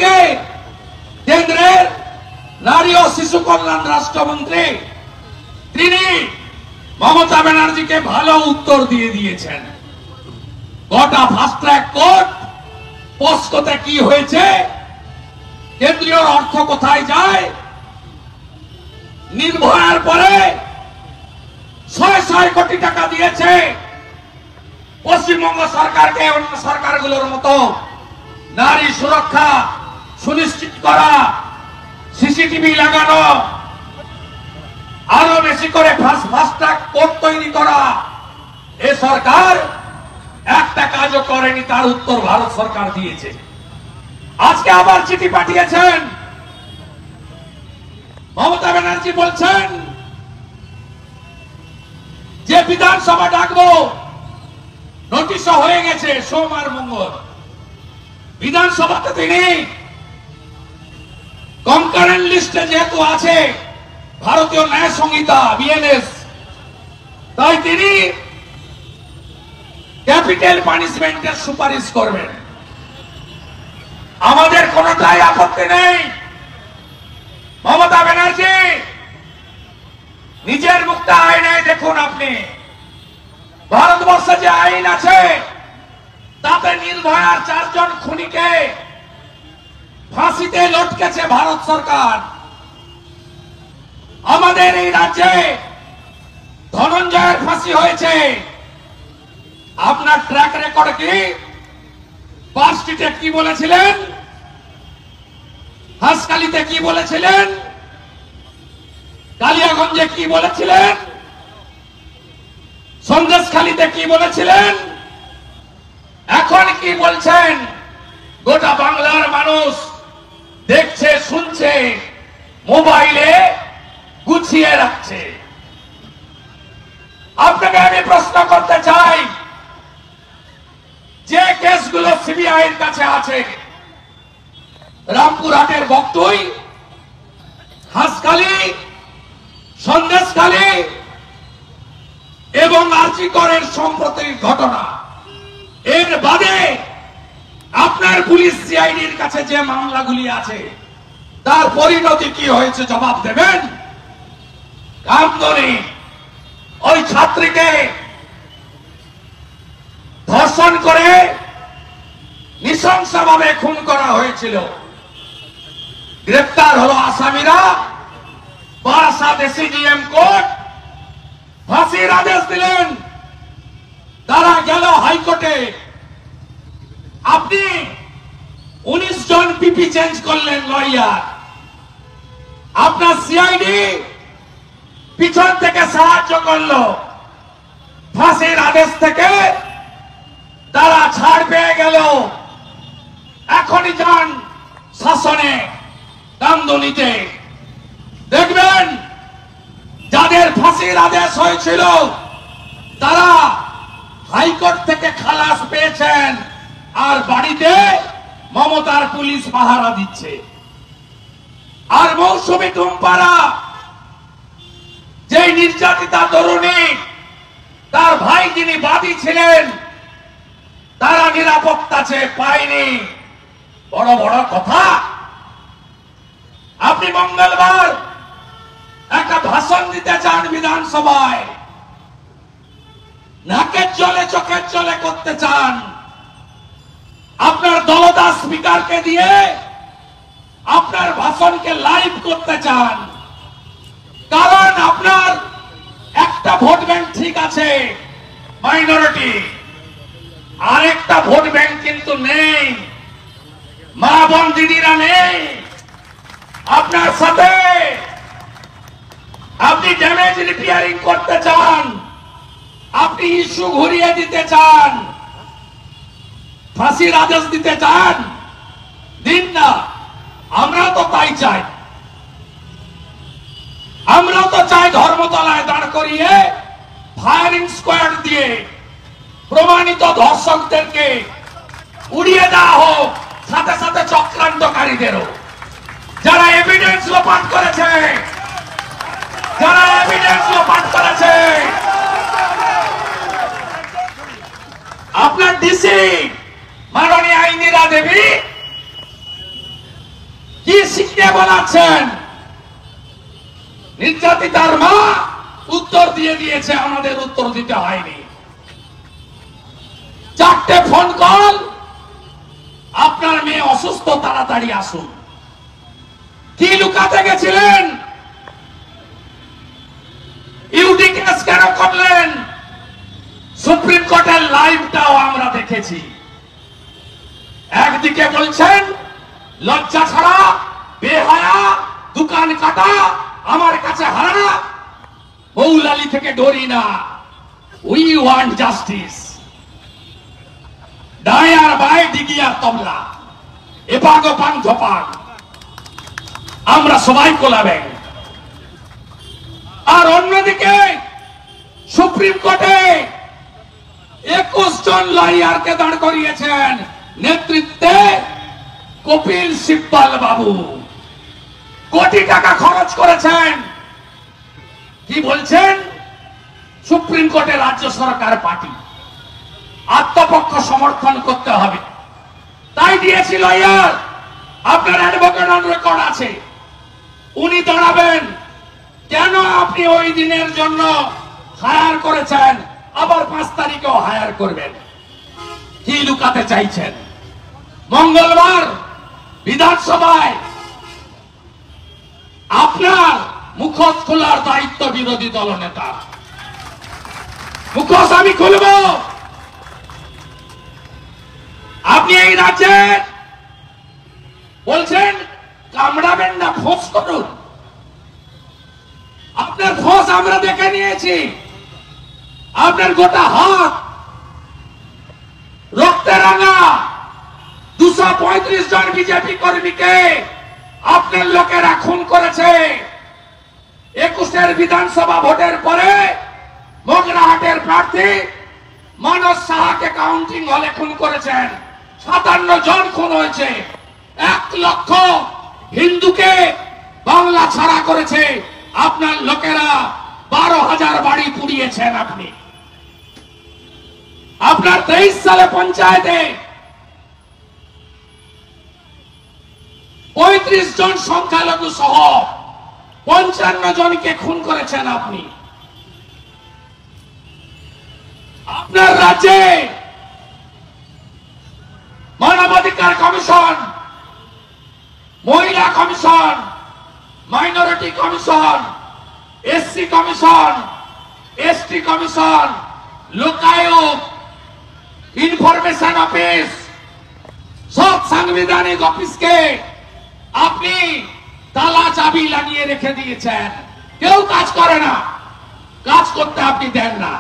আজকে কেন্দ্রের নারী ও শিশু কল্যাণ রাষ্ট্রমন্ত্রী তিনি মমতা ব্যানার্জিকে ভালো উত্তর দিয়ে দিয়েছেন। গোটা ফাস্ট ট্র্যাক কোর্ট পোস্কোতে কি হয়েছে, কেন্দ্রীয় অর্থ কোথায় যায়, নির্ভয়ার পরে ৬০০ কোটি টাকা দিয়েছে পশ্চিমবঙ্গ সরকারকে অন্য সরকারগুলোর মতো নারী সুরক্ষা সুনিশ্চিত করা, সিসিটিভি লাগানো, আরো বেশি করে ফাস্ট ট্র্যাক কোর্ট তৈরি করা। এ সরকার একটা কাজও করেনি, তার উত্তর ভারত সরকার দিয়েছে। আজকে আবার চিঠি পাঠিয়েছেন মমতা ব্যানার্জি, বলছেন যে বিধানসভা ডাকবো, নোটিশও হয়ে গেছে সোম আর মঙ্গল। বিধানসভাতে তিনি কনকারেন্ট লিস্টে যেহেতু আছে ভারতীয় ন্যায় সংহিতা বিএনএস, তাই তিনি ক্যাপিটাল পানিশমেন্টের সুপারিশ করবেন। আমাদের কোনটাই আপত্তি নেই। মমতা ব্যানার্জি নিজের মুক্ত আইনায় দেখুন, আপনি ভারতবর্ষে যে আইন আছে তাতে নির্ভয়ার 4 জন খুনিকে ফাঁসিতে লটকেছে ভারত সরকার। আমাদের এই রাজ্যে ধনঞ্জয়ের ফাঁসি হয়েছে। আপনার ট্র্যাক রেকর্ড কি? পার্কস্ট্রিটে কি বলেছিলেন, হাসকালিতে কি বলেছিলেন, কালিয়াগঞ্জে কি বলেছিলেন, সন্দেশখালীতে কি বলেছিলেন, এখন কি বলছেন? গোটা বাংলার মানুষ দেখছে, শুনছে, মোবাইলে গুছিয়ে রাখছে। আপনাকে আমি প্রশ্ন করতে চাই, যে কেসগুলো সিবিআই এর কাছে আছে, রামপুরহাটের বকটুই, হাসখালী, সন্দেশখালী এবং আরজিকরের সম্প্রতির ঘটনা, এর বাদে আপনার পুলিশ সিআইডির কাছে যে মামলাগুলি আছে তার পরিণতি কি হয়েছে জবাব দেবেন। কামদুনি ওই ছাত্রীকে ধর্ষণ করে নৃশংসভাবে খুন করা হয়েছিল, গ্রেপ্তার হলো আসামিরা, বারাসাত এসিজিএম কোর্ট ফাঁসির আদেশ দিলেন, তারা গেল হাইকোর্টে। আপনি 19 জন পিপি চেঞ্জ করলেন লয়ার, আপনার সিআইডি পিছন থেকে সাহায্য করলো, ফাঁসির আদেশ থেকে তারা ছাড় পেয়ে গেল। এখনই যান শাসনে কামদুনিতে, দেখবেন যাদের ফাঁসির আদেশ হয়েছিল তারা হাইকোর্ট থেকে খালাস পেয়েছেন, আর বাড়িতে মমতার পুলিশ পাহারা দিচ্ছে। আর মৌসুমী টুম্পারা, যে নির্যাতিতা তরুণী, তার ভাই যিনি বাদী ছিলেন, তারা নিরাপত্তা চেয়ে পায়নি। বড় বড় কথা। আপনি মঙ্গলবার একটা ভাষণ দিতে চান বিধানসভায়, নাকের জলে চোখের জলে করতে চান, আপনার দলদাস স্পিকারকে দিয়ে আপনার ভাষণকে লাইভ করতে চান, কারণ আপনার একটা ভোট ব্যাংক ঠিক আছে মাইনরিটি, আরেকটা ভোট ব্যাংক কিন্তু নেই, মা বোন দিদিরা নেই আপনার সাথে। আপনি ড্যামেজ রিপেয়ারিং করতে চান, আপনি ইস্যু ঘুরিয়ে দিতে চান, ফাঁসির আদেশ দিতে চান, দিন না। আমরাও তো তাই চাই। আমরাও তো চাই ধর্মতলায় দাঁড় করিয়ে ফায়ারিং স্কোয়াড দিয়ে প্রমাণিত ধর্ষকদেরকে উড়িয়ে দেওয়া হোক, সাথে সাথে চক্রান্তকারীদেরও, যারা এভিডেন্স লোপাট করেছে, যারা এভিডেন্স লোপাট করেছে। আপনার ডিসি মাননীয় ইন্দিরা দেবী বলাচ্ছেন? নির্যাতিতার মা উত্তর দিয়ে দিয়েছে, আমাদের উত্তর দিতে হয়নি। 4টে ফোন কল, আপনার মেয়ে অসুস্থ, তাড়াতাড়ি আসুন। কি লুকাতে গেছিলেন? ইউডি কেস কেন করলেন? সুপ্রিম কোর্টের লাইভটাও আমরা দেখেছি। একদিকে বলছেন লজ্জা ছাড়া, বেহায়া, দোকান কাটা, আমার কাছে হারা, মৌলালি থেকে ডরি না, উই ওয়ান্ট জাস্টিস। ডায়ার বাই ডিগিয়ার তবলা, এপাগ ওপাং ধোপাং, আমরা সবাই কোলাবেন। আর অন্যদিকে সুপ্রিম কোর্টে 21 জন লয়ারকে দাঁড় করিয়েছেন, নেতৃত্বে কপিল সিব্বল বাবু। কোটি টাকা খরচ করেছেন। কি বলছেন? সুপ্রিম কোর্টে রাজ্য সরকার পার্টি, আত্মপক্ষ সমর্থন করতে হবে, তাই দিয়েছি লয়ার। আপনার অ্যাডভোকেট অন রেকর্ড আছে, উনি দাঁড়াবেন। কেন আপনি ওই দিনের জন্য হায়ার করেছেন, আবার 5 তারিখেও হায়ার করবেন? কি লুকাতে চাইছেন? মঙ্গলবার বিধানসভায় আপনার মুখোশ খোলার দায়িত্ব বিরোধী দল নেতা। মুখোশ আমি খুলব। আপনি এই রাজ্যে বলছেন কামড়াবেন না, ফোঁস করুন। আপনার ফোঁস আমরা দেখে নিয়েছি। আপনার গোটা হাত রক্তে রাঙা। 235 জন বিজেপি কর্মীকে আপনার লোকেরা খুন করেছে। 21 বিধানসভা ভোটের পরে মগরাহাটের প্রার্থী মানস সাহাকে কাউন্টিং হলে খুন করেছেন। 57 জন খুন হয়েছে। 1 লক্ষ হিন্দুকে বাংলা ছাড়া করেছে আপনার লোকেরা। 12,000 বাড়ি পুড়িয়েছেন আপনি। আপনার 23 সালে পঞ্চায়েতে 35 জন সংখ্যালঘু সহ 55 জনকে খুন করেছেন আপনি। আপনার রাজ্যে মানবাধিকার কমিশন, মহিলা commission, minority commission, SC commission, ST commission, Lokayukta, information office, সব সাংবিধানিক অফিসকে আপনি তালা চাবি লাগিয়ে রেখে দিয়েছেন। কেউ কাজ করে না, কাজ করতে আপনি দেন না।